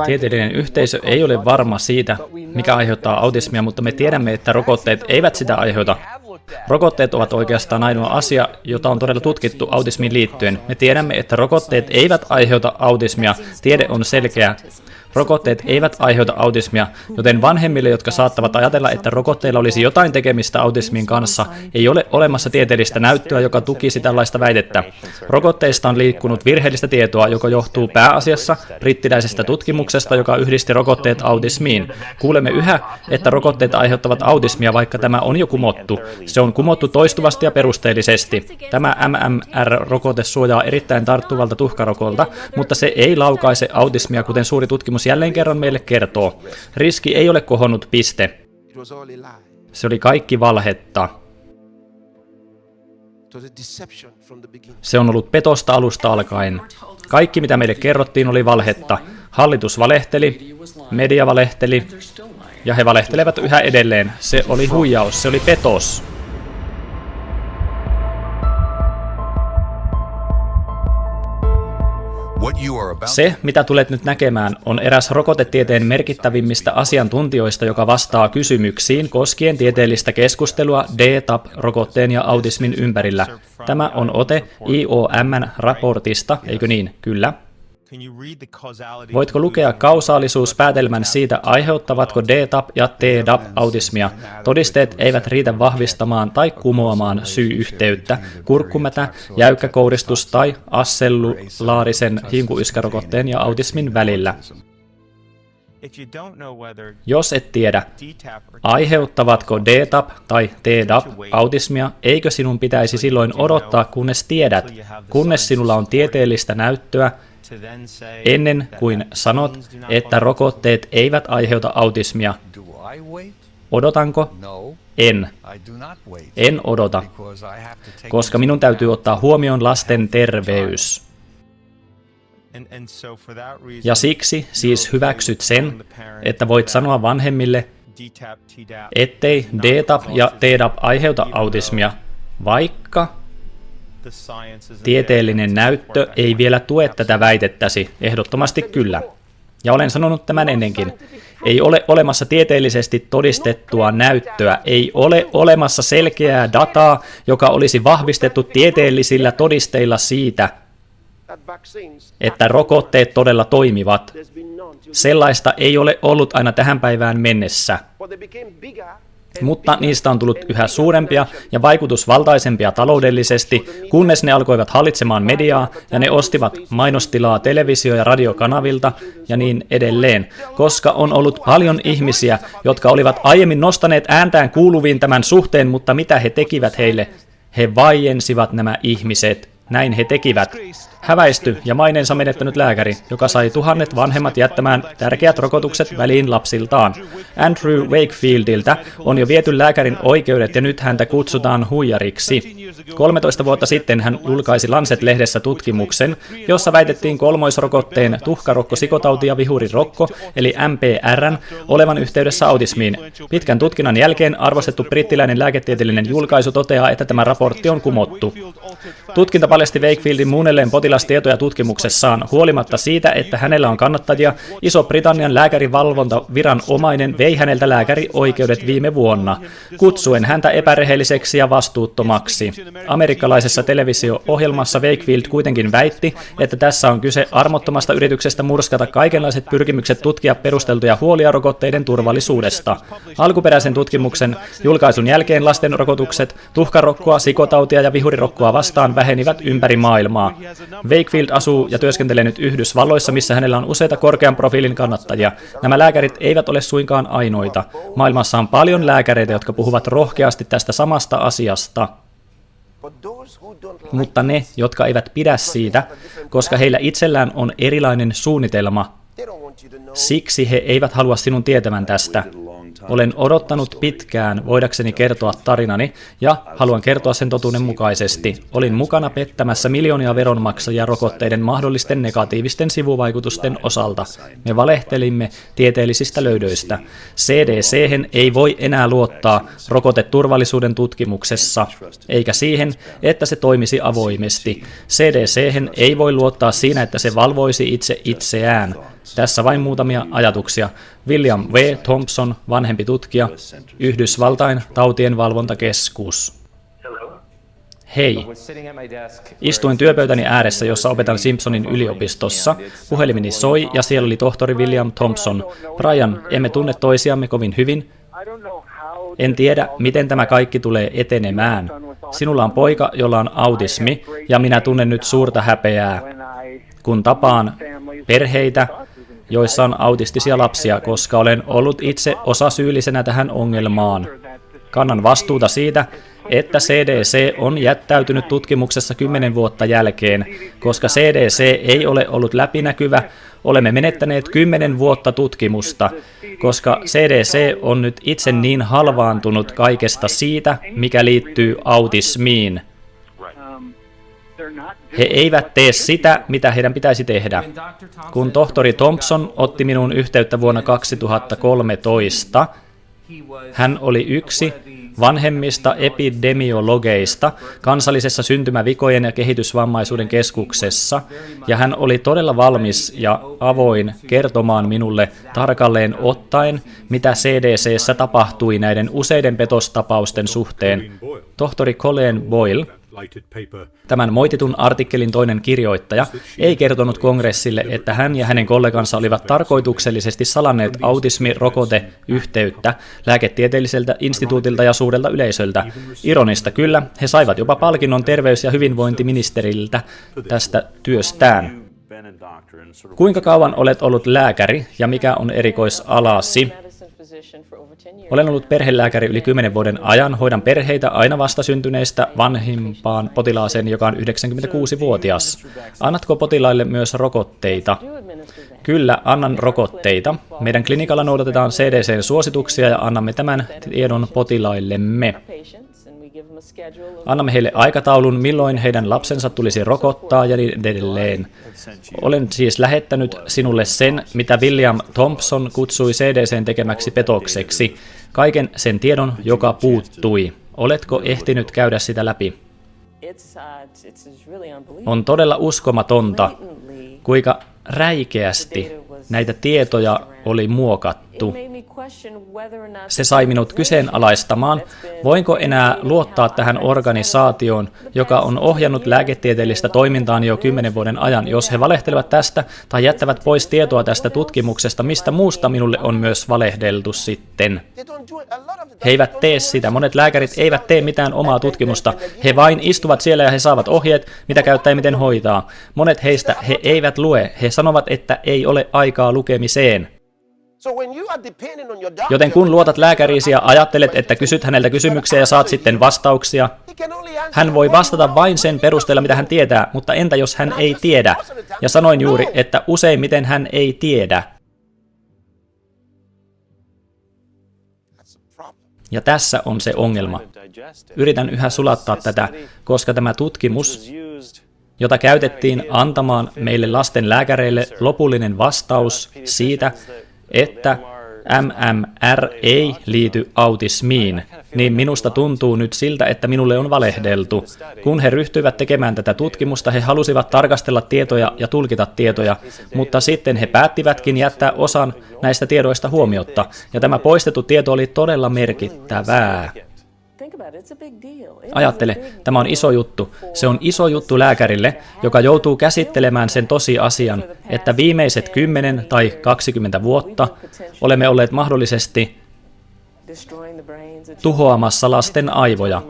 Tieteellinen yhteisö ei ole varma siitä, mikä aiheuttaa autismia, mutta me tiedämme, että rokotteet eivät sitä aiheuta. Rokotteet ovat oikeastaan ainoa asia, jota on todella tutkittu autismiin liittyen. Me tiedämme, että rokotteet eivät aiheuta autismia. Tiede on selkeä. Rokotteet eivät aiheuta autismia, joten vanhemmille, jotka saattavat ajatella, että rokotteilla olisi jotain tekemistä autismin kanssa, ei ole olemassa tieteellistä näyttöä, joka tukisi tällaista väitettä. Rokotteista on liikkunut virheellistä tietoa, joka johtuu pääasiassa brittiläisestä tutkimuksesta, joka yhdisti rokotteet autismiin. Kuulemme yhä, että rokotteet aiheuttavat autismia, vaikka tämä on jo kumottu. Se on kumottu toistuvasti ja perusteellisesti. Tämä MMR-rokote suojaa erittäin tarttuvalta tuhkarokolta, mutta se ei laukaise autismia, kuten suuri tutkimus jälleen kerran meille kertoo. Riski ei ole kohonnut, piste. Se oli kaikki valhetta. Se on ollut petosta alusta alkaen. Kaikki, mitä meille kerrottiin, oli valhetta. Hallitus valehteli, media valehteli, ja he valehtelevat yhä edelleen. Se oli huijaus, se oli petos. Se, mitä tulet nyt näkemään, on eräs rokotetieteen merkittävimmistä asiantuntijoista, joka vastaa kysymyksiin koskien tieteellistä keskustelua DTaP-rokotteen ja autismin ympärillä. Tämä on ote IOM:n-raportista, eikö niin? Kyllä. Voitko lukea kausaalisuuspäätelmän siitä, aiheuttavatko DTaP ja TDAP autismia? Todisteet eivät riitä vahvistamaan tai kumoamaan syy-yhteyttä, kurkkumätä, jäykkä kouristus tai acellulaarisen hinkuyskärokotteen ja autismin välillä. Jos et tiedä, aiheuttavatko DTaP tai TDAP autismia, eikö sinun pitäisi silloin odottaa, kunnes tiedät, kunnes sinulla on tieteellistä näyttöä, ennen kuin sanot, että rokotteet eivät aiheuta autismia. Odotanko? En. En odota, koska minun täytyy ottaa huomioon lasten terveys. Ja siksi siis hyväksyt sen, että voit sanoa vanhemmille, ettei DTaP ja TDAP aiheuta autismia, vaikka tieteellinen näyttö ei vielä tue tätä väitettäsi, ehdottomasti kyllä. Ja olen sanonut tämän ennenkin. Ei ole olemassa tieteellisesti todistettua näyttöä, ei ole olemassa selkeää dataa, joka olisi vahvistettu tieteellisillä todisteilla siitä, että rokotteet todella toimivat. Sellaista ei ole ollut aina tähän päivään mennessä. Mutta niistä on tullut yhä suurempia ja vaikutusvaltaisempia taloudellisesti, kunnes ne alkoivat hallitsemaan mediaa ja ne ostivat mainostilaa televisio- ja radiokanavilta ja niin edelleen, koska on ollut paljon ihmisiä, jotka olivat aiemmin nostaneet ääntään kuuluviin tämän suhteen, mutta mitä he tekivät heille? He vaiensivat nämä ihmiset. Näin he tekivät. Häväisty ja maineensa menettänyt lääkäri, joka sai tuhannet vanhemmat jättämään tärkeät rokotukset väliin lapsiltaan. Andrew Wakefieldiltä on jo viety lääkärin oikeudet ja nyt häntä kutsutaan huijariksi. 13 vuotta sitten hän julkaisi Lancet-lehdessä tutkimuksen, jossa väitettiin kolmoisrokotteen tuhkarokkosikotauti ja vihurirokko, eli MPR:n, olevan yhteydessä autismiin. Pitkän tutkinnan jälkeen arvostettu brittiläinen lääketieteellinen julkaisu toteaa, että tämä raportti on kumottu. Tutkinta paljasti Wakefieldin muunnelleen potilastietoja tutkimuksessaan. Huolimatta siitä, että hänellä on kannattajia, Iso-Britannian lääkärivalvontaviranomainen vei häneltä lääkärioikeudet viime vuonna, kutsuen häntä epärehelliseksi ja vastuuttomaksi. Amerikkalaisessa televisio-ohjelmassa Wakefield kuitenkin väitti, että tässä on kyse armottomasta yrityksestä murskata kaikenlaiset pyrkimykset tutkia perusteltuja huolia rokotteiden turvallisuudesta. Alkuperäisen tutkimuksen julkaisun jälkeen lasten rokotukset tuhkarokkoa, sikotautia ja vihurirokkoa vastaan vähenivät ympäri maailmaa. Wakefield asuu ja työskentelee nyt Yhdysvalloissa, missä hänellä on useita korkean profiilin kannattajia. Nämä lääkärit eivät ole suinkaan ainoita. Maailmassa on paljon lääkäreitä, jotka puhuvat rohkeasti tästä samasta asiasta. Mutta ne, jotka eivät pidä siitä, koska heillä itsellään on erilainen suunnitelma, siksi he eivät halua sinun tietävän tästä. Olen odottanut pitkään voidakseni kertoa tarinani ja haluan kertoa sen totuuden mukaisesti. Olin mukana pettämässä miljoonia veronmaksajia rokotteiden mahdollisten negatiivisten sivuvaikutusten osalta. Me valehtelimme tieteellisistä löydöistä. CDC:hen ei voi enää luottaa rokoteturvallisuuden tutkimuksessa, eikä siihen, että se toimisi avoimesti. CDC:hen ei voi luottaa siinä, että se valvoisi itse itseään. Tässä vain muutamia ajatuksia. William W. Thompson, vanhempi tutkija, Yhdysvaltain tautien valvontakeskus. Hei. Istuin työpöytäni ääressä, jossa opetan Simpsonin yliopistossa. Puhelimeni soi ja siellä oli tohtori William Thompson. Brian, emme tunne toisiamme kovin hyvin. En tiedä, miten tämä kaikki tulee etenemään. Sinulla on poika, jolla on autismi, ja minä tunnen nyt suurta häpeää, kun tapaan perheitä, joissa on autistisia lapsia, koska olen ollut itse osasyyllisenä tähän ongelmaan. Kannan vastuuta siitä, että CDC on jättäytynyt tutkimuksessa 10 vuotta jälkeen, koska CDC ei ole ollut läpinäkyvä. Olemme menettäneet 10 vuotta tutkimusta, koska CDC on nyt itse niin halvaantunut kaikesta siitä, mikä liittyy autismiin. He eivät tee sitä, mitä heidän pitäisi tehdä. Kun tohtori Thompson otti minuun yhteyttä vuonna 2013, hän oli yksi vanhemmista epidemiologeista kansallisessa syntymävikojen ja kehitysvammaisuuden keskuksessa, ja hän oli todella valmis ja avoin kertomaan minulle tarkalleen ottaen, mitä CDC:ssä tapahtui näiden useiden petostapausten suhteen. Tohtori Colleen Boyle, tämän moititun artikkelin toinen kirjoittaja, ei kertonut kongressille, että hän ja hänen kollegansa olivat tarkoituksellisesti salanneet autismirokoteyhteyttä lääketieteelliseltä instituutilta ja suurelta yleisöltä. Ironista kyllä, he saivat jopa palkinnon terveys- ja hyvinvointiministeriltä tästä työstään. Kuinka kauan olet ollut lääkäri ja mikä on erikoisalasi? Olen ollut perhelääkäri yli 10 vuoden ajan, hoidan perheitä aina vastasyntyneistä vanhimpaan potilaaseen, joka on 96-vuotias. Annatko potilaille myös rokotteita? Kyllä, annan rokotteita. Meidän klinikalla noudatetaan CDC:n suosituksia ja annamme tämän tiedon potilaillemme. Annamme heille aikataulun, milloin heidän lapsensa tulisi rokottaa ja niin edelleen. Olen siis lähettänyt sinulle sen, mitä William Thompson kutsui CDC:n tekemäksi petokseksi. Kaiken sen tiedon, joka puuttui. Oletko ehtinyt käydä sitä läpi? On todella uskomatonta, kuinka räikeästi näitä tietoja oli muokattu. Se sai minut kyseenalaistamaan, voinko enää luottaa tähän organisaatioon, joka on ohjannut lääketieteellistä toimintaani jo 10 vuoden ajan, jos he valehtelevat tästä tai jättävät pois tietoa tästä tutkimuksesta, mistä muusta minulle on myös valehdeltu sitten. He eivät tee sitä. Monet lääkärit eivät tee mitään omaa tutkimusta. He vain istuvat siellä ja he saavat ohjeet, mitä käyttää ja miten hoitaa. Monet heistä he eivät lue. He sanovat, että ei ole aikaa lukemiseen. Joten kun luotat lääkäriisi ja ajattelet, että kysyt häneltä kysymyksiä ja saat sitten vastauksia, hän voi vastata vain sen perusteella, mitä hän tietää, mutta entä jos hän ei tiedä? Ja sanoin juuri, että useimmiten hän ei tiedä. Ja tässä on se ongelma. Yritän yhä sulattaa tätä, koska tämä tutkimus, jota käytettiin antamaan meille lasten lääkäreille lopullinen vastaus siitä, että MMR ei liity autismiin, niin minusta tuntuu nyt siltä, että minulle on valehdeltu. Kun he ryhtyivät tekemään tätä tutkimusta, he halusivat tarkastella tietoja ja tulkita tietoja, mutta sitten he päättivätkin jättää osan näistä tiedoista huomiotta, ja tämä poistettu tieto oli todella merkittävää. Ajattele, tämä on iso juttu. Se on iso juttu lääkärille, joka joutuu käsittelemään sen tosiasian, että viimeiset 10 tai 20 vuotta olemme olleet mahdollisesti tuhoamassa lasten aivoja.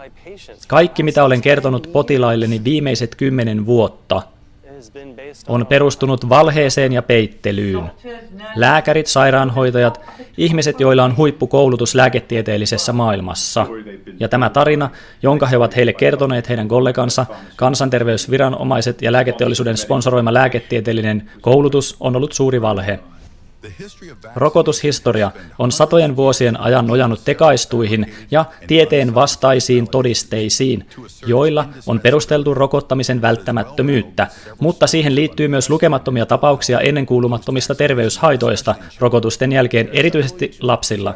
Kaikki, mitä olen kertonut potilailleni viimeiset 10 vuotta, on perustunut valheeseen ja peittelyyn. Lääkärit, sairaanhoitajat, ihmiset, joilla on huippukoulutus lääketieteellisessä maailmassa. Ja tämä tarina, jonka he ovat heille kertoneet heidän kollegansa, kansanterveysviranomaiset ja lääketeollisuuden sponsoroima lääketieteellinen koulutus on ollut suuri valhe. Rokotushistoria on satojen vuosien ajan nojannut tekaistuihin ja tieteen vastaisiin todisteisiin, joilla on perusteltu rokottamisen välttämättömyyttä, mutta siihen liittyy myös lukemattomia tapauksia ennenkuulumattomista terveyshaitoista rokotusten jälkeen, erityisesti lapsilla.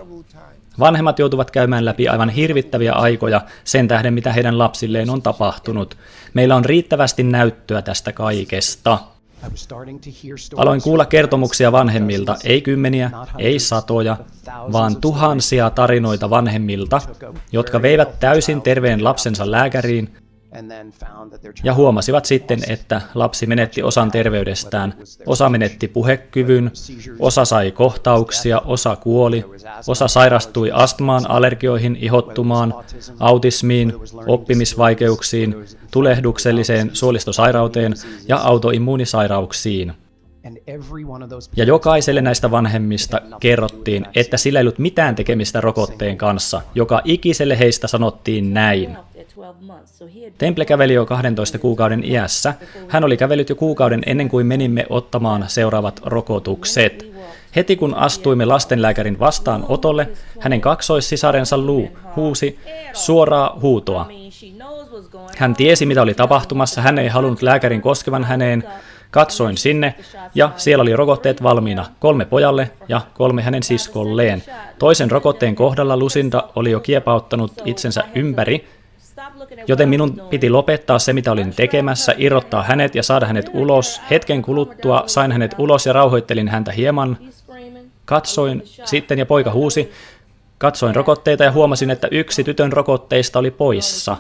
Vanhemmat joutuvat käymään läpi aivan hirvittäviä aikoja sen tähden, mitä heidän lapsilleen on tapahtunut. Meillä on riittävästi näyttöä tästä kaikesta. Aloin kuulla kertomuksia vanhemmilta, ei kymmeniä, ei satoja, vaan tuhansia tarinoita vanhemmilta, jotka veivät täysin terveen lapsensa lääkäriin ja huomasivat sitten, että lapsi menetti osan terveydestään, osa menetti puhekyvyn, osa sai kohtauksia, osa kuoli, osa sairastui astmaan, allergioihin, ihottumaan, autismiin, oppimisvaikeuksiin, tulehdukselliseen suolistosairauteen ja autoimmuunisairauksiin. Ja jokaiselle näistä vanhemmista kerrottiin, että sillä ei ollut mitään tekemistä rokotteen kanssa. Joka ikiselle heistä sanottiin näin. Temple käveli jo 12 kuukauden iässä. Hän oli kävellyt jo kuukauden ennen kuin menimme ottamaan seuraavat rokotukset. Heti kun astuimme lastenlääkärin vastaanotolle, hänen kaksoissisarensa Lou huusi suoraa huutoa. Hän tiesi, mitä oli tapahtumassa, hän ei halunnut lääkärin koskevan häneen. Katsoin sinne, ja siellä oli rokotteet valmiina, 3 pojalle ja 3 hänen siskolleen. Toisen rokotteen kohdalla Lucinda oli jo kiepauttanut itsensä ympäri, joten minun piti lopettaa se, mitä olin tekemässä, irrottaa hänet ja saada hänet ulos. Hetken kuluttua sain hänet ulos ja rauhoittelin häntä hieman. Katsoin sitten ja poika huusi. Katsoin rokotteita ja huomasin, että yksi tytön rokotteista oli poissa.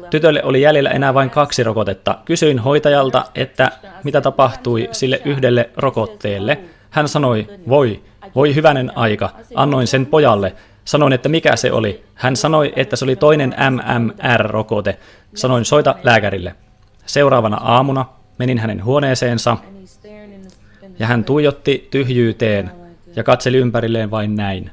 Tytölle oli jäljellä enää vain 2 rokotetta. Kysyin hoitajalta, että mitä tapahtui sille yhdelle rokotteelle. Hän sanoi, voi hyvänen aika, annoin sen pojalle. Sanoin, että mikä se oli. Hän sanoi, että se oli toinen MMR-rokote. Sanoin, soita lääkärille. Seuraavana aamuna menin hänen huoneeseensa ja hän tuijotti tyhjyyteen ja katseli ympärilleen vain näin.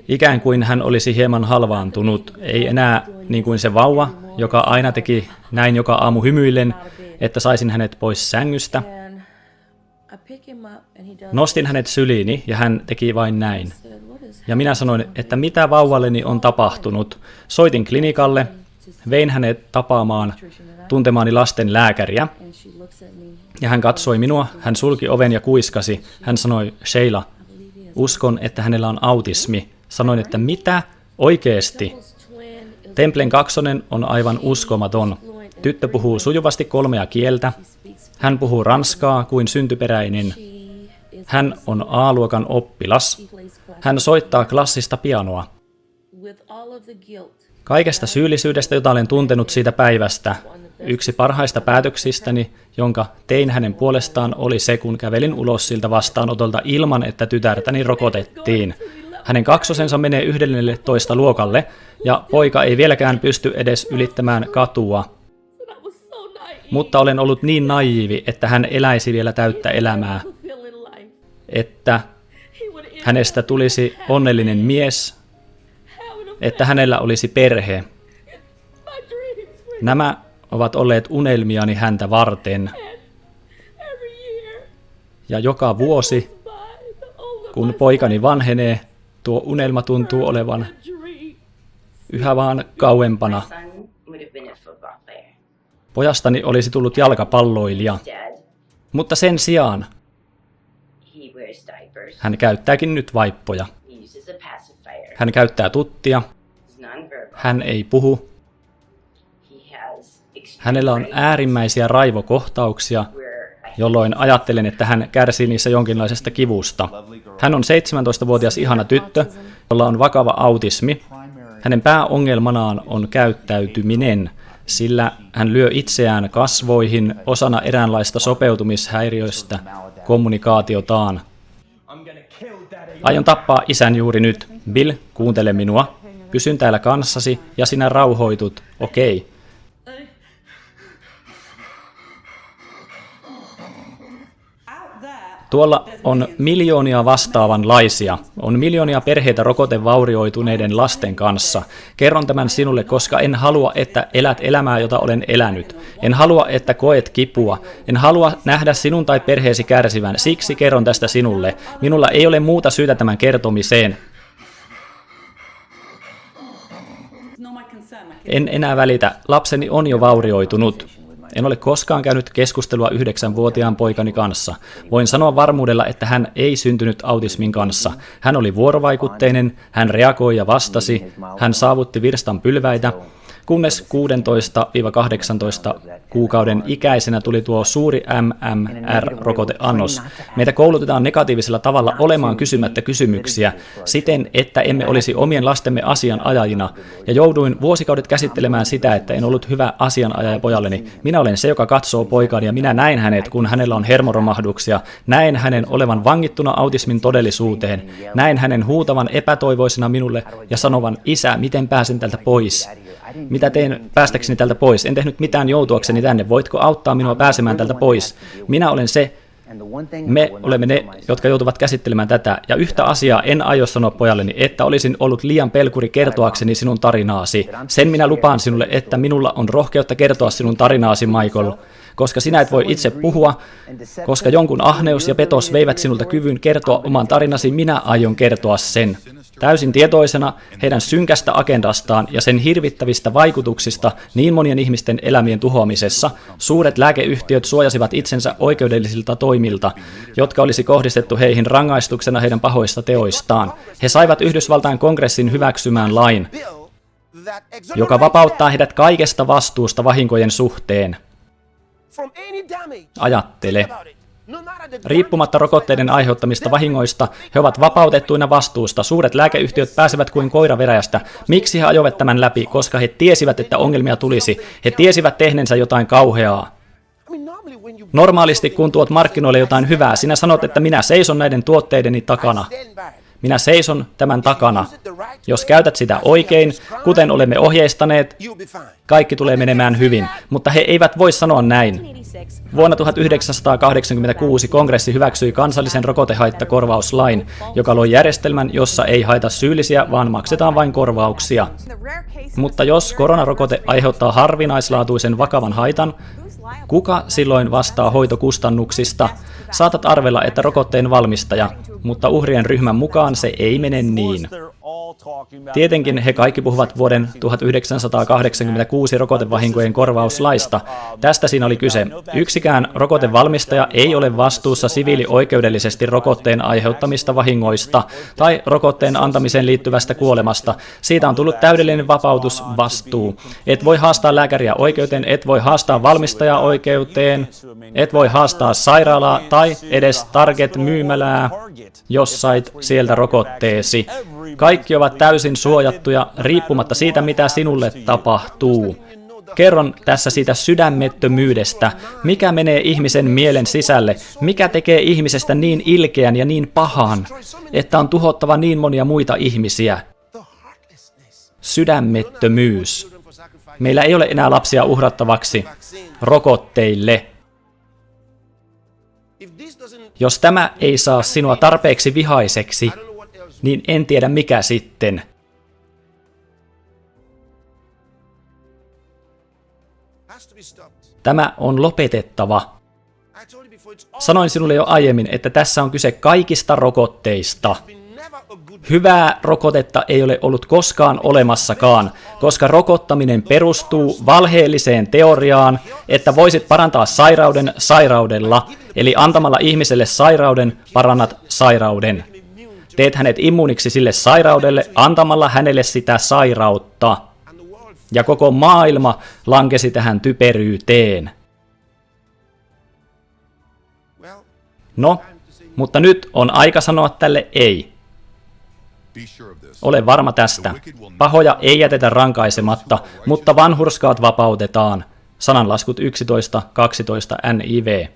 Ikään kuin hän olisi hieman halvaantunut, ei enää niin kuin se vauva, joka aina teki näin joka aamu hymyillen, että saisin hänet pois sängystä. Nostin hänet syliini ja hän teki vain näin. Ja minä sanoin, että mitä vauvalleni on tapahtunut. Soitin klinikalle, vein hänet tapaamaan tuntemaani lasten lääkäriä. Ja hän katsoi minua, hän sulki oven ja kuiskasi. Hän sanoi, Sheila, uskon, että hänellä on autismi. Sanoin, että mitä? Oikeesti? Templen kaksonen on aivan uskomaton. Tyttö puhuu sujuvasti 3 kieltä. Hän puhuu ranskaa kuin syntyperäinen. Hän on A-luokan oppilas. Hän soittaa klassista pianoa. Kaikesta syyllisyydestä, jota olen tuntenut siitä päivästä, yksi parhaista päätöksistäni, jonka tein hänen puolestaan, oli se, kun kävelin ulos siltä vastaanotolta ilman, että tytärtäni rokotettiin. Hänen kaksosensa menee 11 luokalle, ja poika ei vieläkään pysty edes ylittämään katua. Mutta olen ollut niin naiivi, että hän eläisi vielä täyttä elämää, että hänestä tulisi onnellinen mies, että hänellä olisi perhe. Nämä ovat olleet unelmiani häntä varten. Ja joka vuosi, kun poikani vanhenee, tuo unelma tuntuu olevan yhä vaan kauempana. Pojastani olisi tullut jalkapalloilija, mutta sen sijaan hän käyttääkin nyt vaippoja. Hän käyttää tuttia. Hän ei puhu. Hänellä on äärimmäisiä raivokohtauksia, jolloin ajattelen, että hän kärsii niissä jonkinlaisesta kivusta. Hän on 17-vuotias ihana tyttö, jolla on vakava autismi. Hänen pääongelmanaan on käyttäytyminen, sillä hän lyö itseään kasvoihin osana eräänlaista sopeutumishäiriöistä kommunikaatiotaan. Aion tappaa isän juuri nyt. Bill, kuuntele minua. Pysyn täällä kanssasi ja sinä rauhoitut. Okei. Tuolla on miljoonia vastaavanlaisia. On miljoonia perheitä rokotevaurioituneiden lasten kanssa. Kerron tämän sinulle, koska en halua, että elät elämää, jota olen elänyt. En halua, että koet kipua. En halua nähdä sinun tai perheesi kärsivän. Siksi kerron tästä sinulle. Minulla ei ole muuta syytä tämän kertomiseen. En enää välitä. Lapseni on jo vaurioitunut. En ole koskaan käynyt keskustelua 9-vuotiaan poikani kanssa. Voin sanoa varmuudella, että hän ei syntynyt autismin kanssa. Hän oli vuorovaikutteinen, hän reagoi ja vastasi, hän saavutti virstanpylväitä. kunnes 16-18 kuukauden ikäisenä tuli tuo suuri MMR-rokoteannos. Meitä koulutetaan negatiivisella tavalla olemaan kysymättä kysymyksiä siten, että emme olisi omien lastemme asianajajina, ja jouduin vuosikaudet käsittelemään sitä, että en ollut hyvä asianajaja pojalleni. Minä olen se, joka katsoo poikaani, ja minä näin hänet, kun hänellä on hermoromahduksia, näin hänen olevan vangittuna autismin todellisuuteen, näin hänen huutavan epätoivoisena minulle ja sanovan, isä, miten pääsen tältä pois? Mitä teen päästäkseni tältä pois? En tehnyt mitään joutuakseni tänne. Voitko auttaa minua pääsemään tältä pois? Minä olen se. Me olemme ne, jotka joutuvat käsittelemään tätä. Ja yhtä asiaa en aio sanoa pojalleni, että olisin ollut liian pelkuri kertoakseni sinun tarinaasi. Sen minä lupaan sinulle, että minulla on rohkeutta kertoa sinun tarinaasi, Michael. Koska sinä et voi itse puhua, koska jonkun ahneus ja petos veivät sinulta kyvyn kertoa oman tarinasi, minä aion kertoa sen. Täysin tietoisena heidän synkästä agendastaan ja sen hirvittävistä vaikutuksista niin monien ihmisten elämien tuhoamisessa, suuret lääkeyhtiöt suojasivat itsensä oikeudellisilta toimilta, jotka olisi kohdistettu heihin rangaistuksena heidän pahoista teoistaan. He saivat Yhdysvaltain kongressin hyväksymään lain, joka vapauttaa heidät kaikesta vastuusta vahinkojen suhteen. Ajattele. Riippumatta rokotteiden aiheuttamista vahingoista, he ovat vapautettuina vastuusta. Suuret lääkeyhtiöt pääsevät kuin koira veräjästä. Miksi he ajoivat tämän läpi? Koska he tiesivät, että ongelmia tulisi. He tiesivät tehneensä jotain kauheaa. Normaalisti, kun tuot markkinoille jotain hyvää, sinä sanot, että minä seison näiden tuotteideni takana. Minä seison tämän takana. Jos käytät sitä oikein, kuten olemme ohjeistaneet, kaikki tulee menemään hyvin. Mutta he eivät voi sanoa näin. Vuonna 1986 kongressi hyväksyi kansallisen rokotehaittakorvauslain, joka loi järjestelmän, jossa ei haita syyllisiä, vaan maksetaan vain korvauksia. Mutta jos koronarokote aiheuttaa harvinaislaatuisen vakavan haitan, kuka silloin vastaa hoitokustannuksista? Saatat arvella, että rokotteen valmistaja, mutta uhrien ryhmän mukaan se ei mene niin. Tietenkin he kaikki puhuvat vuoden 1986 rokotevahinkojen korvauslaista. Tästä siinä oli kyse. Yksikään rokotevalmistaja ei ole vastuussa siviilioikeudellisesti rokotteen aiheuttamista vahingoista tai rokotteen antamiseen liittyvästä kuolemasta. Siitä on tullut täydellinen vapautusvastuu. Et voi haastaa lääkäriä oikeuteen, et voi haastaa valmistajaa oikeuteen, et voi haastaa sairaalaa tai edes Target-myymälää, jos sait sieltä rokotteesi. Kaikki ovat täysin suojattuja riippumatta siitä, mitä sinulle tapahtuu. Kerron tässä siitä sydämettömyydestä, mikä menee ihmisen mielen sisälle, mikä tekee ihmisestä niin ilkeän ja niin pahan, että on tuhottava niin monia muita ihmisiä. Sydämettömyys. Meillä ei ole enää lapsia uhrattavaksi rokotteille. Jos tämä ei saa sinua tarpeeksi vihaiseksi, niin en tiedä mikä sitten. Tämä on lopetettava. Sanoin sinulle jo aiemmin, että tässä on kyse kaikista rokotteista. Hyvää rokotetta ei ole ollut koskaan olemassakaan, koska rokottaminen perustuu valheelliseen teoriaan, että voisit parantaa sairauden sairaudella, eli antamalla ihmiselle sairauden parannat sairauden. Teet hänet immuuniksi sille sairaudelle antamalla hänelle sitä sairautta. Ja koko maailma lankesi tähän typeryyteen. No, mutta nyt on aika sanoa tälle ei. Ole varma tästä. Pahoja ei jätetä rankaisematta, mutta vanhurskaat vapautetaan. Sananlaskut 11.12 NIV.